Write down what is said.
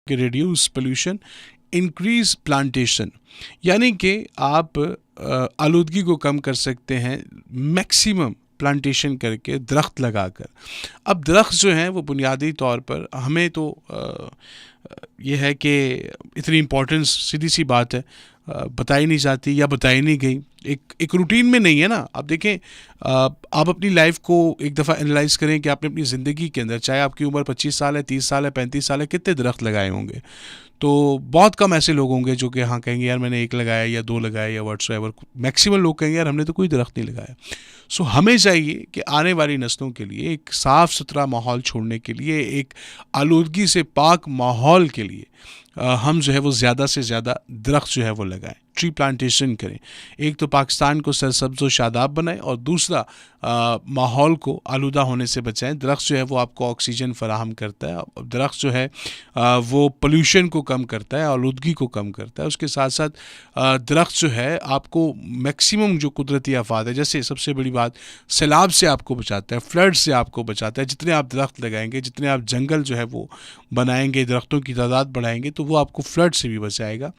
کہ reduce pollution, increase plantation, یعنی کہ آپ آلودگی کو کم کر سکتے ہیں میکسیمم پلانٹیشن کر کے، درخت لگا کر۔ اب درخت جو ہیں وہ بنیادی طور پر ہمیں تو یہ ہے کہ اتنی امپورٹنس سیدھی سی بات ہے بتائی نہیں جاتی یا بتائی نہیں گئی، ایک روٹین میں نہیں ہے نا۔ اب دیکھیں آپ اپنی لائف کو ایک دفعہ انالائز کریں کہ آپ نے اپنی زندگی کے اندر، چاہے آپ کی عمر 25 سال ہے، 30 سال ہے، 35 سال ہے، کتنے درخت لگائے ہوں گے؟ تو بہت کم ایسے لوگ ہوں گے جو کہ ہاں کہیں گے یار میں نے ایک لگایا یا دو لگائے یا واٹس ایور۔ میکسیمم لوگ کہیں گے یار ہم نے تو کوئی درخت نہیں لگایا۔ سو ہمیں چاہیے کہ آنے والی نسلوں کے لیے ایک صاف ستھرا ماحول چھوڑنے کے لیے، ایک آلودگی سے پاک ماحول کے لیے ہم جو ہے وہ زیادہ سے زیادہ درخت جو ہے وہ لگائیں، ٹری پلانٹیشن کریں۔ ایک تو پاکستان کو سرسبز و شاداب بنائیں، اور دوسرا ماحول کو آلودہ ہونے سے بچائیں۔ درخت جو ہے وہ آپ کو آکسیجن فراہم کرتا ہے، درخت جو ہے وہ پولوشن کو کم کرتا ہے، آلودگی کو کم کرتا ہے۔ اس کے ساتھ ساتھ درخت جو ہے آپ کو میکسیمم جو قدرتی آفات ہے، جیسے سب سے بڑی بات سیلاب سے آپ کو بچاتا ہے، فلڈ سے آپ کو بچاتا ہے۔ جتنے آپ درخت لگائیں گے، جتنے آپ جنگل جو ہے وہ بنائیں گے، درختوں کی تعداد بڑھائیں گے، تو وہ آپ کو فلڈ سے بھی بچائے گا۔